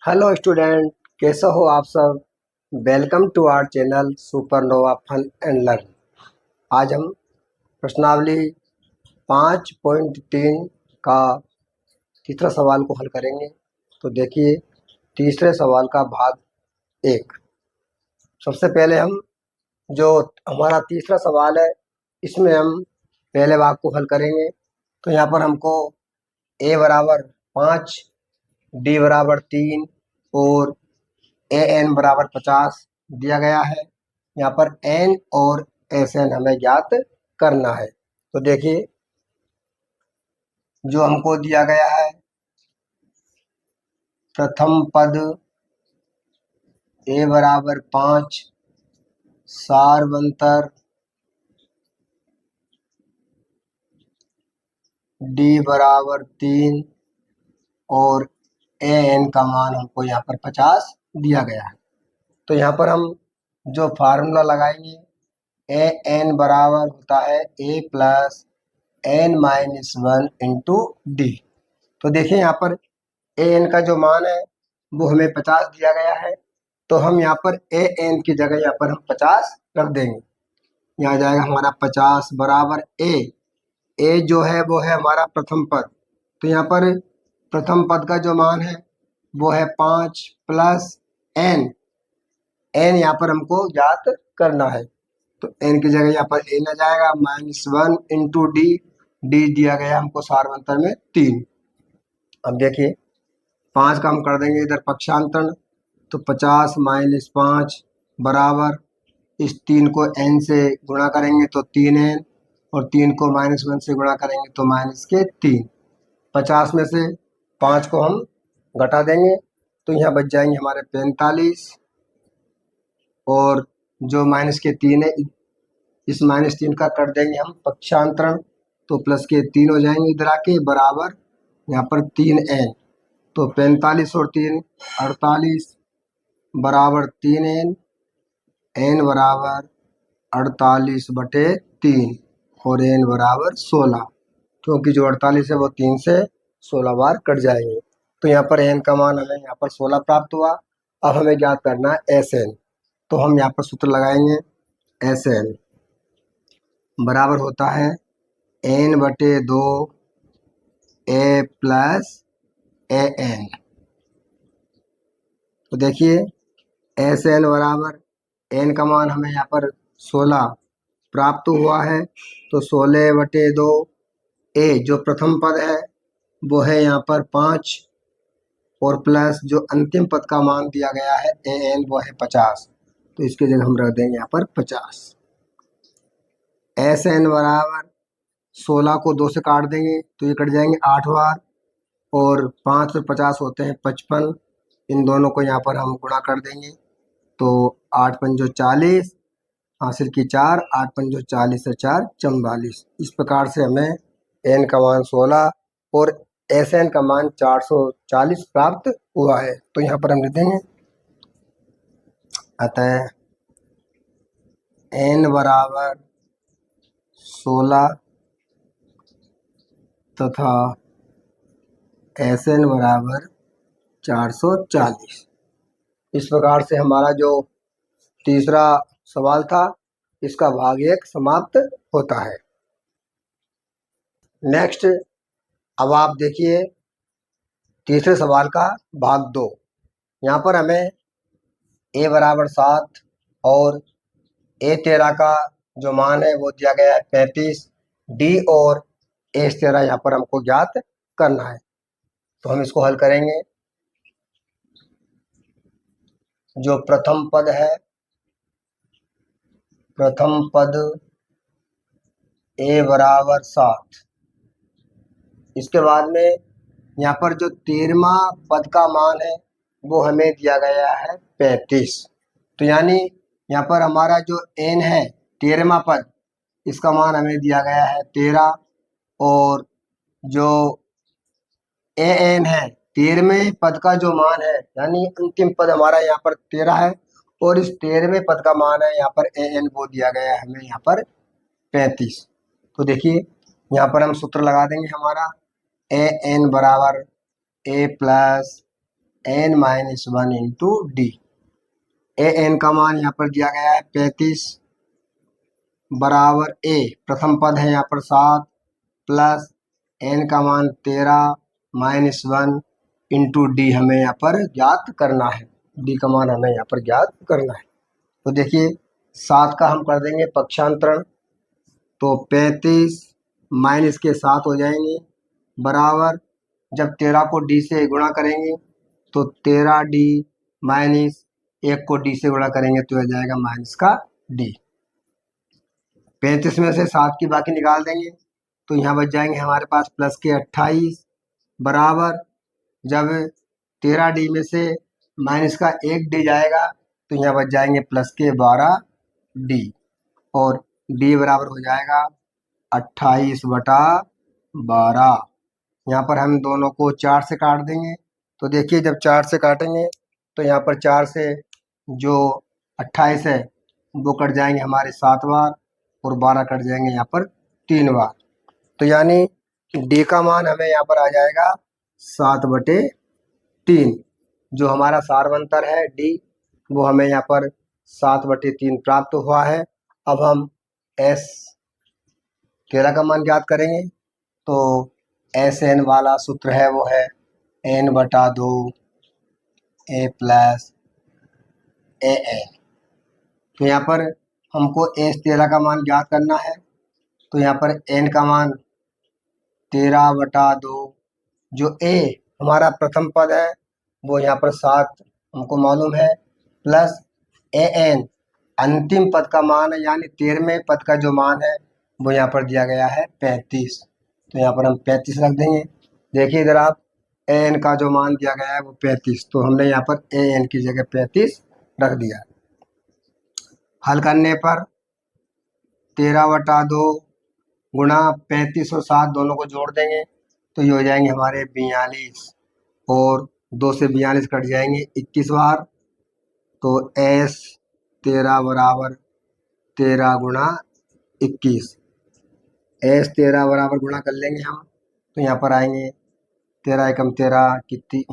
Hello student, कैसे हो आप सब। Welcome to our channel Supernova fun and learn. आज हम प्रश्नावली 5.3 का तीसरा सवाल को हल करेंगे। तो देखिए, तीसरे सवाल का भाग एक। सबसे पहले हम जो हमारा तीसरा सवाल है, इसमें हम पहले भाग को हल करेंगे। तो यहाँ पर हमको a बराबर 5, d बराबर 3 और an बराबर 50 दिया गया है। यहाँ पर n और sn हमें ज्ञात करना है। तो देखिए, जो हमको दिया गया है, प्रथम पद a बराबर 5, सार्वंतर d बराबर 3 और an का मान हमको यहाँ पर 50 दिया गया है। तो यहाँ पर हम जो फार्मूला लगाएंगे, an बराबर होता है a plus n minus 1 into D. तो देखिए, यहाँ पर an का जो मान है वो हमें 50 दिया गया है। तो हम यहाँ पर an की जगह यहाँ पर हम 50 रख देंगे। यहाँ जाएगा हमारा 50 बराबर a जो है वो है हमारा प्रथम पद। तो यहाँ पर प्रथम पद का जो मान है वो है 5 प्लस n यहाँ पर हमको ज्ञात करना है। तो n की जगह यहाँ पर n आ जाएगा -1 इंटू डी दिया गया हमको सार्वंतर में 3। अब देखिए, 5 का हम कर देंगे इधर पक्षांतरण। तो 50 माइनस 5 बराबर, इस 3 को n से गुणा करेंगे तो 3n, और 3 को -1 से गुणा करेंगे तो -3। 50 में से 5 को हम घटा देंगे तो यहाँ बच जाएंगे हमारे 45, और जो -3 है इस -3 का कर देंगे हम पक्षांतरण। तो प्लस के 3 हो जाएंगे इधर आके, बराबर यहाँ पर 3n। तो 45 और 3 48 बराबर 3n, n बराबर 48/3 और n बराबर 16, क्योंकि जो 48 है वो 3 से 16 बार कट जाएंगे। तो यहाँ पर n का मान हमें यहाँ पर 16 प्राप्त हुआ। अब हमें ज्ञात करना है sn। तो हम यहाँ पर सूत्र लगाएंगे, sn बराबर होता है n/2 a प्लस an। तो देखिए, sn बराबर n का मान हमें यहाँ पर 16 प्राप्त हुआ है। तो 16/2 a जो प्रथम पद है वो है यहाँ पर 5, और प्लस जो अंतिम पद का मान दिया गया है an वो है 50। तो इसकी जगह हम रख देंगे यहाँ पर 50। sn बराबर 16 को 2 से काट देंगे तो ये कट जाएंगे 8 बार, और 5 से 50 होते हैं 55। इन दोनों को यहाँ पर हम गुणा कर देंगे तो 8 पंजो 40, हासिल की 4, 8 पंजो 40 से 4 44। इस प्रकार से हमें n का मान 16 और sn का मान 440 प्राप्त हुआ है। तो यहाँ पर हम लिख देंगे, अतः n बराबर 16 तथा sn बराबर 440। इस प्रकार से हमारा जो तीसरा सवाल था, इसका भाग 1 समाप्त होता है। नेक्स्ट, अब आप देखिए तीसरे सवाल का भाग 2। यहाँ पर हमें a बराबर 7 और a13 का जो मान है वो दिया गया है 35, d और a13 यहाँ पर हमको ज्ञात करना है। तो हम इसको हल करेंगे। जो प्रथम पद है, प्रथम पद a बराबर 7, इसके बाद में यहाँ पर जो 13वां पद का मान है वो हमें दिया गया है 35। तो यानी यहाँ पर हमारा जो n है 13वां पद, इसका मान हमें दिया गया है 13, और जो an है 13वें पद का जो मान है, यानी अंतिम पद हमारा यहाँ पर 13 है, और इस 13वें पद का मान है यहाँ पर an वो दिया गया है हमें यहाँ पर 35। तो देखिए, यहाँ पर हम सूत्र लगा देंगे हमारा an बराबर a plus N minus one into d. A n का मान यहाँ पर दिया गया है 35 बराबर ए, प्रथम पद है यहाँ पर 7 प्लस एन का मान 13 माइनस वन इंटू डी हमें यहाँ पर ज्ञात करना है। डी का मान हमें यहाँ पर ज्ञात करना है। तो देखिए 7 का हम कर देंगे पक्षांतरण, तो 35 माइनस के 7 हो जाएंगे बराबर, जब 13 को डी से गुणा करेंगे तो 13 डी माइनस 1 को डी से गुणा करेंगे तो हो जाएगा माइनस का डी। 35 में से 7 की बाकी निकाल देंगे तो यहाँ बच जाएंगे हमारे पास प्लस के 28 बराबर, जब 13 डी में से माइनस का 1 डी जाएगा तो यहाँ बच जाएंगे प्लस के 12 डी, और डी बराबर हो जाएगा 28/12। यहाँ पर हम दोनों को 4 से काट देंगे, तो देखिए जब 4 से काटेंगे तो यहाँ पर 4 से जो 28 है वो कट जाएंगे हमारे 7 बार, और 12 कट जाएंगे यहाँ पर 3 बार। तो यानी डी का मान हमें यहाँ पर आ जाएगा 7/3। जो हमारा सारवंतर है डी, वो हमें यहाँ पर 7/3 प्राप्त हुआ है। अब हम एस 13 का मान ज्ञात करेंगे, तो एस एन वाला सूत्र है वो है n/2 a plus A N. तो यहाँ पर हमको एस 13 का मान ज्ञात करना है, तो यहाँ पर एन का मान 13/2, जो ए हमारा प्रथम पद है वो यहाँ पर 7 हमको मालूम है, प्लस ए एन अंतिम पद का मान है, यानी 13वें पद का जो मान है वो यहाँ पर दिया गया है 35। तो यहाँ पर हम 35 रख देंगे। देखिए इधर आप ए एन का जो मान दिया गया है वो 35, तो हमने यहाँ पर ए एन की जगह 35 रख दिया। हल करने पर 13/2 गुणा 35 और 7 दोनों को जोड़ देंगे तो ये हो जाएंगे हमारे 42, और 2 से 42 कट जाएंगे 21 बार। तो एस 13 बराबर 13 गुणा 21, एस 13 बराबर गुणा कर लेंगे हम, तो यहाँ पर आएंगे 13 एकम 13 कितनी,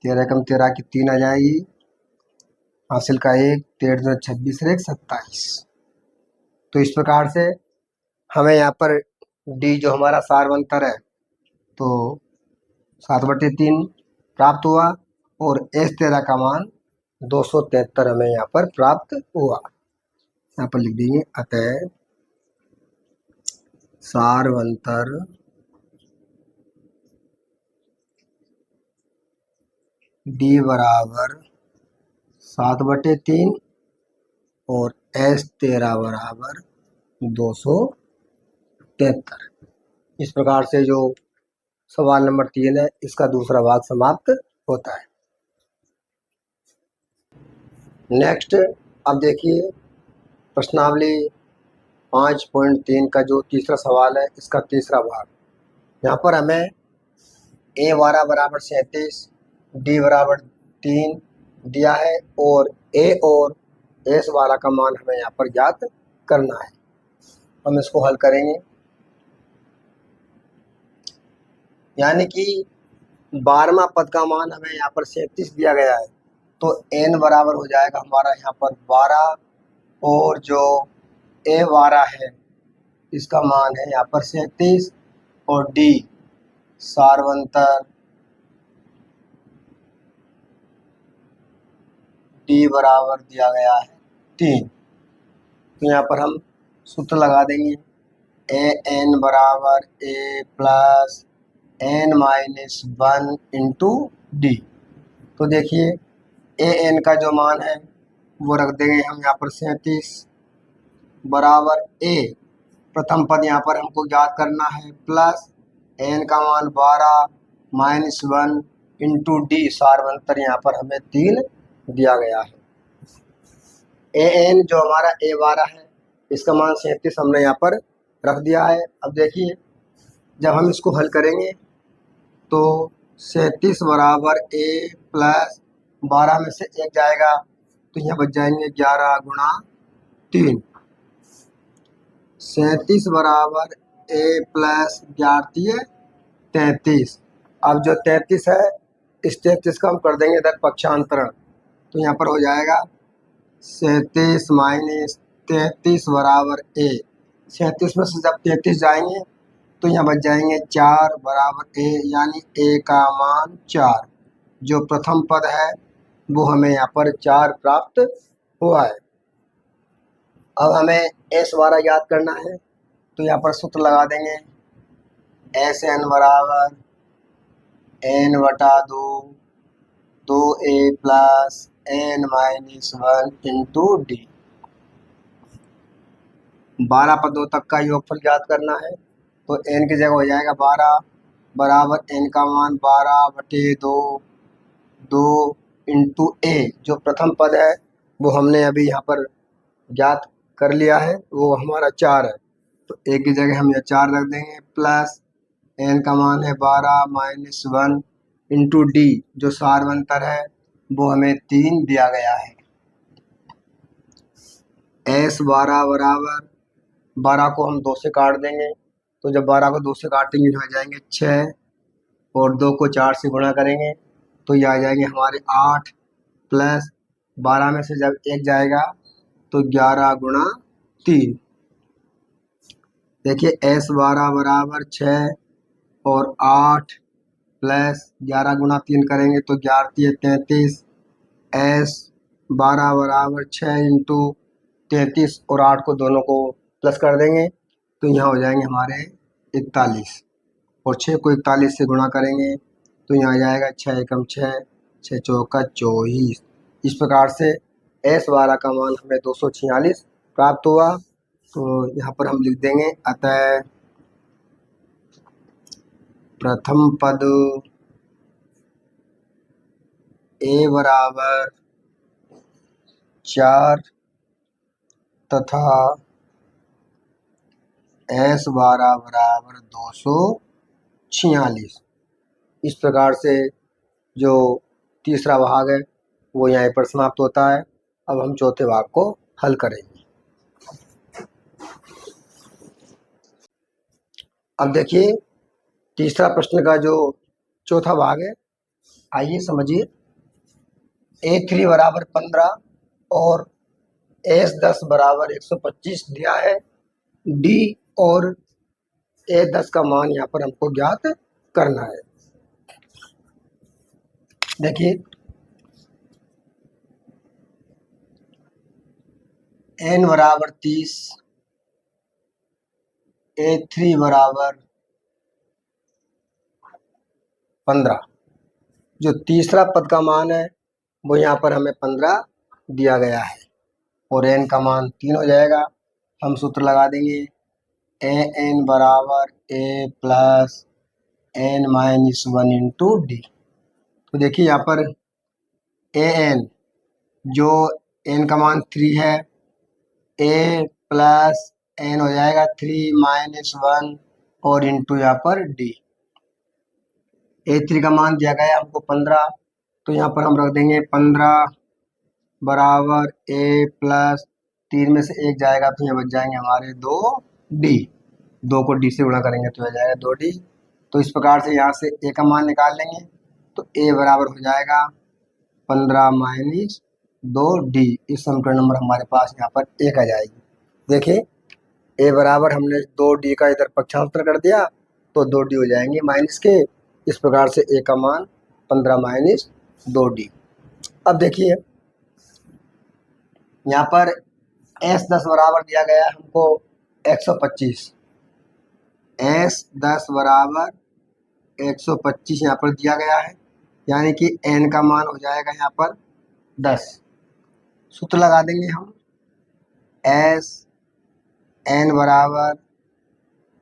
13 एकम 13 की 3 आ जाएगी, हासिल का 1, 13 26 और 1 27। तो इस प्रकार से हमें यहाँ पर डी जो हमारा सारवंतर है तो 7/3 प्राप्त हुआ, और एस 13 का मान 273 हमें यहाँ पर प्राप्त हुआ। यहाँ पर लिख देंगे अतः सारवंतर डी बराबर 7/3 और एस 13 बराबर 273। इस प्रकार से जो सवाल नंबर 3 है इसका दूसरा भाग समाप्त होता है। नेक्स्ट अब देखिए प्रश्नावली 5.3 का जो तीसरा सवाल है इसका तीसरा भाग। यहाँ पर हमें ए 12 बराबर 37, डी बराबर 3 दिया है, और ए और एस 12 का मान हमें यहाँ पर ज्ञात करना है। हम इसको हल करेंगे, यानी कि 12वां पद का मान हमें यहाँ पर 37 दिया गया है, तो n बराबर हो जाएगा हमारा यहाँ पर 12, और जो ए 12 है इसका मान है यहाँ पर 37, और डी सारवंतर डी बराबर दिया गया है 3। तो यहाँ पर हम सूत्र लगा देंगे, ए एन बराबर A plus N minus 1 into D. तो देखिए ए एन का जो मान है वो रख देंगे हम यहाँ पर 37 बराबर ए, प्रथम पद यहाँ पर हमको ज्ञात करना है, प्लस एन का मान 12 माइनस 1 इंटू डी सारवंतर यहाँ पर हमें 3 दिया गया है। ए एन जो हमारा ए 12 है इसका मान 37 हमने यहाँ पर रख दिया है। अब देखिए जब हम इसको हल करेंगे तो 37 बराबर ए प्लस 12 में से 1 जाएगा तो यहाँ बच जाएंगे 11 गुणा 3। 37 बराबर ए प्लस 11 33। अब जो 33 है इस 33 का हम कर देंगे इधर पक्षांतरण, तो यहाँ पर हो जाएगा 37 माइनस 33 बराबर ए। 37 में से जब 33 जाएंगे तो यहाँ बच जाएंगे 4 बराबर ए, यानी ए का मान 4। जो प्रथम पद है वो हमें यहाँ पर 4 प्राप्त हुआ है। अब हमें एस वाला याद करना है, तो यहाँ पर सूत्र लगा देंगे एस एन बराबर एन बटा 2 A plus N minus 1 into D. 12 पदों तक का योगफल याद करना है, तो एन की जगह हो जाएगा 12 बराबर एन का मान 12 बटे 2 इंटू ए। जो प्रथम पद है वो हमने अभी यहाँ पर ज्ञात कर लिया है, वो हमारा 4 है, तो ए की जगह हम यह 4 रख देंगे, प्लस एन का मान है 12 माइनस 1 इंटू डी। जो सार्वंतर है वो हमें 3 दिया गया है। एस 12 बराबर 12 को हम 2 से काट देंगे, तो जब 12 को 2 से काटेंगे तो आ जाएंगे 6, और 2 को 4 से गुणा करेंगे तो ये आ जाएंगे हमारे 8, प्लस 12 में से जब 1 जाएगा तो 11 गुणा 3। देखिए एस 12 बराबर 6 और 8 प्लस 11 गुणा 3 करेंगे तो 11 3 33। एस 12 बराबर 6 इंटू 33 और 8 को दोनों को प्लस कर देंगे तो यहाँ हो जाएंगे हमारे 41, और 6 को 41 से गुणा करेंगे तो यहाँ आ जाएगा 6 एकम 6, 6 चौका 24। इस प्रकार से एस 12 का मान हमें 246 प्राप्त हुआ। तो यहाँ पर हम लिख देंगे अतः प्रथम पद ए बराबर 4 तथा एस 12 बराबर 246। इस प्रकार से जो तीसरा भाग है वो यहाँ पर समाप्त होता है। अब हम चौथे भाग को हल करेंगे। अब देखिए तीसरा प्रश्न का जो चौथा भाग है, आइए समझिए। A3 बराबर 15 और S10 बराबर 125 दिया है। D और A10 का मान यहाँ पर हमको ज्ञात करना है। देखिए N बराबर 30, A3 बराबर 15। जो तीसरा पद का मान है वो यहाँ पर हमें 15 दिया गया है, और n का मान 3 हो जाएगा। हम सूत्र लगा देंगे an बराबर a plus n minus 1 into D. तो देखिए यहाँ पर an जो n का मान 3 है, a प्लस n हो जाएगा 3 माइनस 1 और इंटू यहाँ पर d। A3 का मान दिया गया है हमको 15, तो यहाँ पर हम रख देंगे 15 बराबर a प्लस 3 में से 1 जाएगा तो यहाँ बच जाएंगे हमारे 2d। 2 को d से गुणा करेंगे तो हो जाएगा 2d। तो इस प्रकार से यहाँ से a का मान निकाल लेंगे, तो a बराबर हो जाएगा 15 माइनस 2d। इस समीकरण नंबर हमारे पास यहाँ पर 1 आ जाएगी। देखिए a बराबर हमने 2d का इधर पक्षांतर कर दिया तो 2d हो जाएंगे माइनस के। इस प्रकार से a का मान 15 माइनस 2d। अब देखिए यहाँ पर S10 बराबर दिया गया है हमको 125। S10 बराबर 125 यहाँ पर दिया गया है, यानी कि n का मान हो जाएगा यहाँ पर 10। सूत्र लगा देंगे हम S n बराबर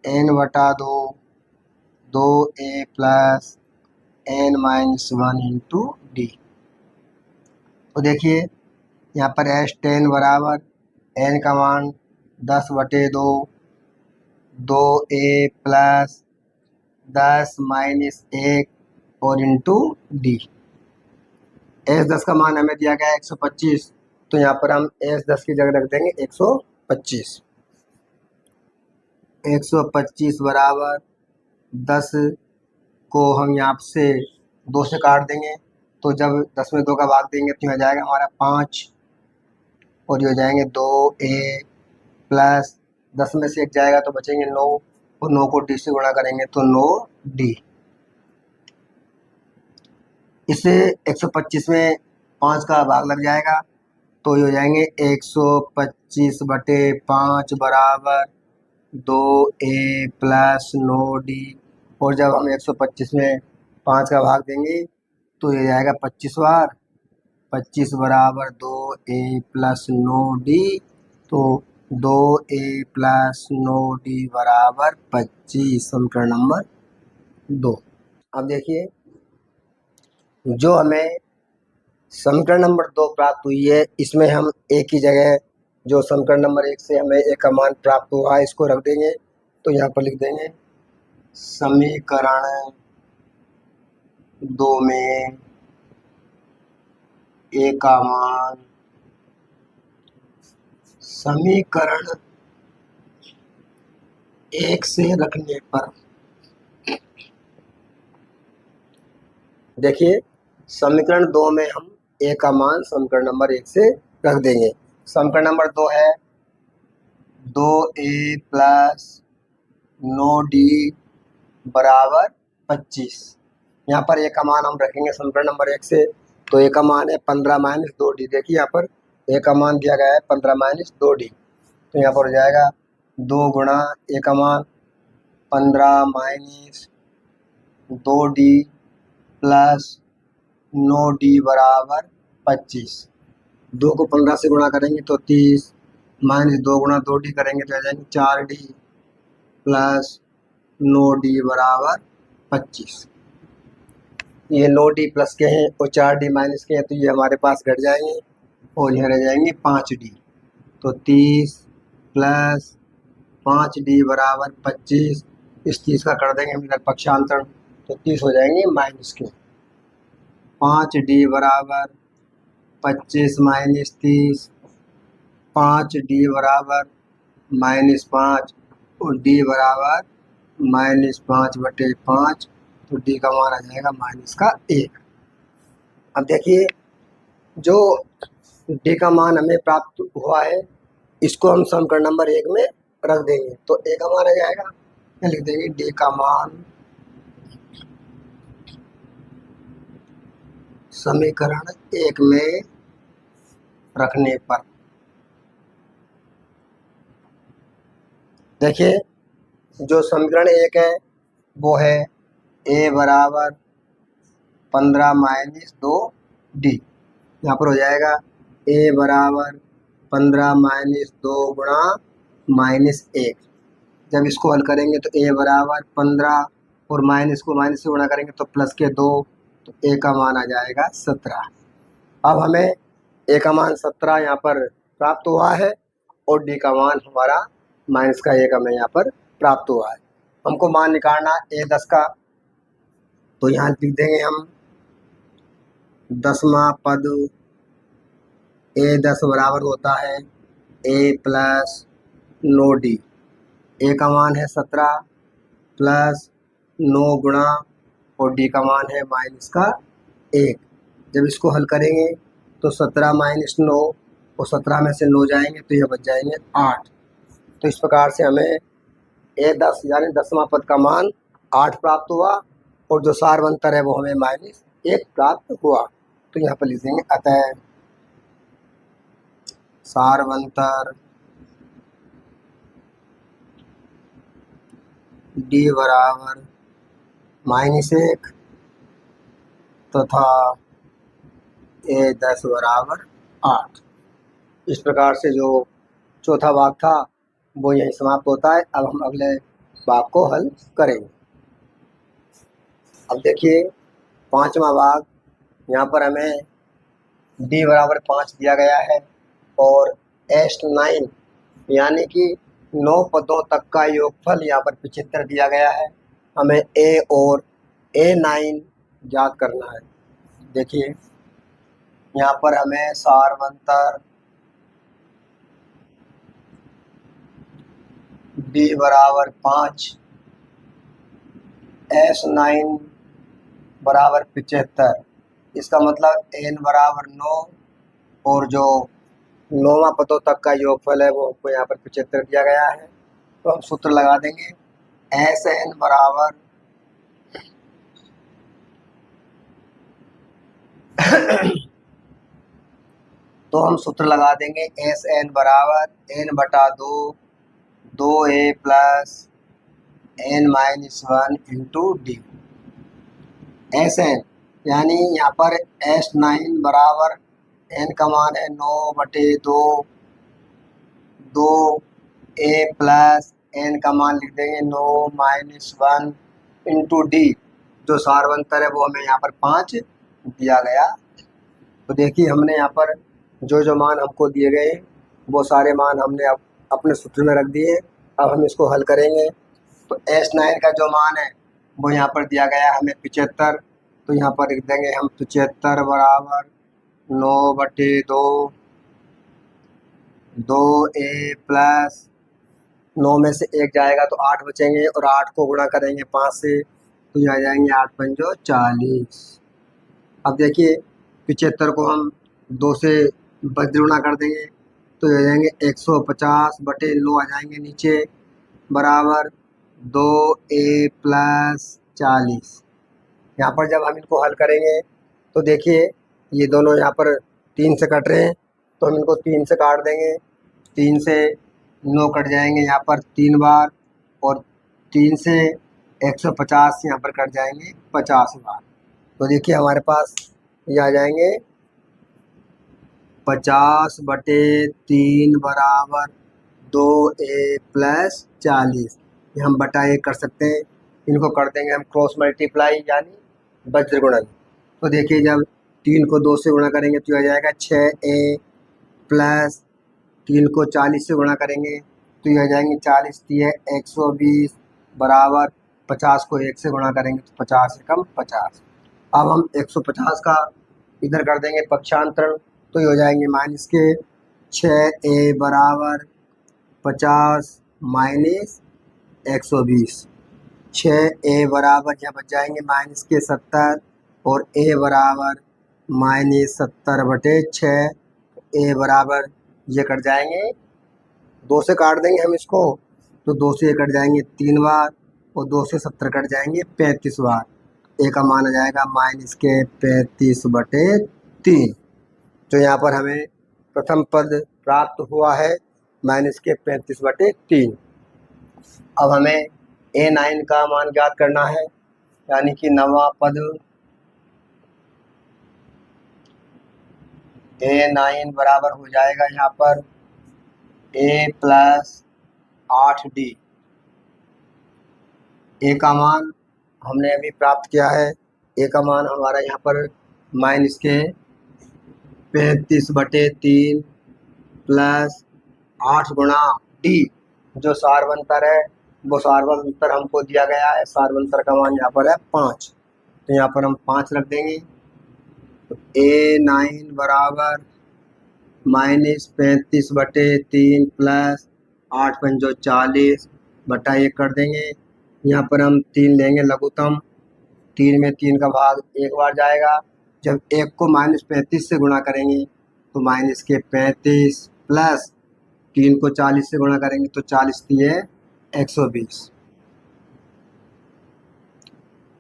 n बटा 2 a plus n minus 1 into D. तो देखिए यहाँ पर S10 बराबर n का मान 10 बटे 2 a प्लस 10 माइनस 1 और इंटू डी। S10 का मान हमें दिया गया है 125, तो यहाँ पर हम S10 की जगह रख देंगे 125। 125 बराबर 10 को हम यहाँ से 2 से काट देंगे तो जब 10 में 2 का भाग देंगे तो हो जाएगा हमारा 5 और ये हो जाएंगे 2a प्लस 10 में से 1 जाएगा तो बचेंगे 9 और 9 को d से गुणा करेंगे तो 9d। इससे 125 में 5 का भाग लग जाएगा तो ये हो जाएंगे 125/5 बराबर 2a प्लस 9d। और जब हम 125 में 5 का भाग देंगे तो ये जाएगा 25 बार, 25 बराबर 2a प्लस 9d। तो 2a प्लस 9d बराबर 25, समीकरण नंबर 2। अब देखिए जो हमें समीकरण नंबर 2 प्राप्त हुई है इसमें हम एक ही जगह जो समीकरण नंबर 1 से हमें एक का मान प्राप्त हुआ है इसको रख देंगे। तो यहाँ पर लिख देंगे समीकरण 2 में ए का मान, समीकरण 1 से रखने पर, देखिए समीकरण 2 में हम ए का मान समीकरण नंबर 1 से रख देंगे। समीकरण नंबर 2 है 2a प्लस 9d बराबर 25। यहाँ पर ए का मान हम रखेंगे समीकरण नंबर 1 से, तो ए का मान है 15 माइनस 2d। देखिए यहाँ पर ए का मान दिया गया है 15 माइनस 2d, तो यहाँ पर हो जाएगा 2 गुणा ए का मान 15 माइनस 2d प्लस 9d बराबर 25। 2 को 15 से गुणा करेंगे तो 30 माइनस 2 गुणा 2d करेंगे तो आ जाएंगे 4d प्लस 9d बराबर 25। ये 9d प्लस के हैं और 4d माइनस के हैं तो ये हमारे पास घट जाएंगे और यहाँ रह जाएंगे 5d। तो 30 प्लस 5d बराबर 25। इस 30 का कर देंगे हम इधर पक्षांतर तो 30 हो जाएंगे माइनस के। 5d बराबर 25 माइनस 30, 5d बराबर -5 और d बराबर -5/5। तो d का मान आ जाएगा -1। अब देखिए जो d का मान हमें प्राप्त हुआ है इसको हम समीकरण नंबर 1 में रख देंगे तो a का मान आ जाएगा, लिख देंगे d का मान समीकरण 1 में रखने पर। देखिए जो समीकरण 1 है वो है a बराबर 15 माइनस 2d। यहाँ पर हो जाएगा a बराबर 15 माइनस 2 गुणा -1। जब इसको हल करेंगे तो a बराबर 15 और माइनस को माइनस से गुणा करेंगे तो प्लस के 2, तो a का मान आ जाएगा 17। अब हमें a का मान 17 यहाँ पर प्राप्त हुआ है और d का मान हमारा -1 हमें यहाँ पर प्राप्त हुआ है। हमको मान निकालना a10 का, तो यहाँ लिख देंगे हम 10वां पद a10 बराबर होता है a प्लस 9d। a का मान है 17 प्लस 9 गुणा और d का मान है -1। जब इसको हल करेंगे तो 17 माइनस 9 और 17 में से 9 जाएंगे तो ये बच जाएंगे 8। तो इस प्रकार से हमें a10 यानी 10वां पद का मान 8 प्राप्त हुआ और जो सारवंतर है वो हमें -1 प्राप्त हुआ। तो यहाँ पर लिख देंगे अतः सारवंतर d बराबर -1 तथा a10 बराबर 8। इस प्रकार से जो चौथा भाग था वो यहीं समाप्त होता है। अब हम अगले भाग को हल करेंगे। अब देखिए 5वां भाग, यहाँ पर हमें d बराबर 5 दिया गया है और S9 यानी कि 9 पदों तक का योगफल यहाँ पर 75 दिया गया है। हमें a और a9 ज्ञात करना है। देखिए यहाँ पर हमें सारवंतर d बराबर 5 S9 बराबर 75। इसका मतलब n बराबर 9 और जो 9वां पदों तक का योगफल है वो हमको यहाँ पर 75 दिया गया है। तो हम सूत्र लगा देंगे एस एन बराबर तो हम सूत्र लगा देंगे एस एन बराबर एन बटा 2 A plus N minus 1 into D. S N यानी यहाँ पर S9 बराबर एन का मान है 9/2 ए प्लस एन का मान लिख देंगे 9 माइनस 1 इंटू डी। जो सारवंतर है वो हमें यहाँ पर 5 दिया गया। तो देखिए हमने यहाँ पर जो मान हमको दिए गए वो सारे मान हमने अब अपने सूत्र में रख दिए। अब हम इसको हल करेंगे। तो S9 का जो मान है वो यहाँ पर दिया गया है हमें 75। तो यहाँ पर लिख देंगे हम 75 बराबर 9/2 ए प्लस 9 में से 1 जाएगा तो 8 बचेंगे और 8 को गुणा करेंगे 5 से तो ये आ जाएंगे 8 पंजो 40। अब देखिए 75 को हम 2 से बज गुणा कर देंगे तो ये आ जाएंगे 150/9 आ जाएंगे नीचे बराबर 2 ए प्लस 40। यहाँ पर जब हम इनको हल करेंगे तो देखिए ये दोनों यहाँ पर 3 से कट रहे हैं तो हम इनको 3 से काट देंगे। 3 से 9 कट जाएंगे यहाँ पर 3 बार और 3 से 150 यहाँ पर कट जाएंगे 50 बार। तो देखिए हमारे पास ये आ जाएंगे 50/3 बराबर 2 ए प्लस 40। ये हम बटा 1 कर सकते हैं। इनको कर देंगे हम क्रॉस मल्टीप्लाई यानी वज्र गुणन। तो देखिए जब 3 को 2 से गुणा करेंगे तो आ जाएगा 6 ए प्लस 3 को 40 से गुणा करेंगे तो ये आ जाएंगे 40 3 120 बराबर 50 को 1 से गुणा करेंगे तो 50 एकम 50। अब हम 150 का इधर कर देंगे पक्षांतरण तो ये हो जाएंगे माइनस के 6 ए बराबर 50 माइनस 120। 6 ए बराबर यहाँ बच जाएंगे माइनस के 70 और ए बराबर माइनस 70/6। ए बराबर ये कट जाएंगे 2 से काट देंगे हम इसको तो 2 से ये कट जाएंगे 3 बार और 2 से 70 कट जाएंगे 35 बार। ए का मान आ जाएगा माइनस के 35/3। जो यहाँ पर हमें प्रथम पद प्राप्त हुआ है माइनस के 35/3। अब हमें A9 का मान ज्ञात करना है यानी कि 9वां पद A9 बराबर हो जाएगा यहाँ पर A प्लस 8D। ए का मान हमने अभी प्राप्त किया है। ए का मान हमारा यहाँ पर माइनस के 35/3 प्लस 8 गुणा डी। जो सारवंतर है वो सारवंतर हमको दिया गया है। सारवंतर का मान यहाँ पर है 5 तो यहाँ पर हम 5 रख देंगे। तो A9 बराबर माइनस 35/3 प्लस 8 पंजो 40 बटा 1 कर देंगे। यहाँ पर हम 3 लेंगे लघुत्तम। 3 में 3 का भाग 1 बार जाएगा। जब 1 को माइनस 35 से गुणा करेंगे तो माइनस के 35 प्लस 3 को 40 से गुणा करेंगे तो 40 दिए 120।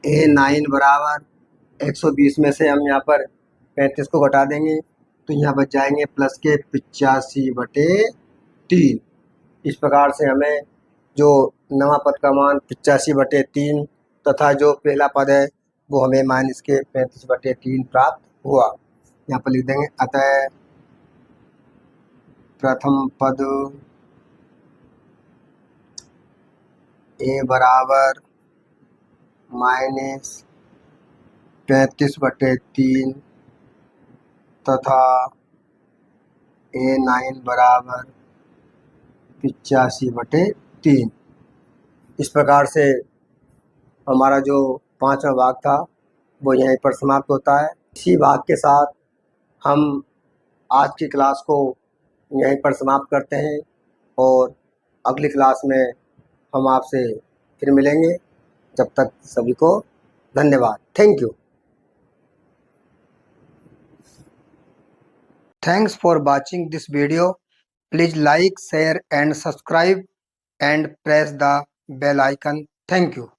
A9 बराबर 120 में से हम यहाँ पर 35 को घटा देंगे तो यहाँ बच जाएंगे प्लस के 85/3। इस प्रकार से हमें जो नवा पद का मान 85/3 तथा जो पहला पद है वो हमें माइनस के 35/3 प्राप्त हुआ। यहाँ पर लिख देंगे अतः प्रथम पद ए बराबर माइनस 35/3 तथा A9 बराबर 85/3। इस प्रकार से हमारा जो 5वां भाग था वो यहीं पर समाप्त होता है। इसी भाग के साथ हम आज की क्लास को यहीं पर समाप्त करते हैं और अगली क्लास में हम आपसे फिर मिलेंगे। जब तक सभी को धन्यवाद। Thank you. Thanks for watching this video. Please like, share and subscribe and press the bell icon. Thank you.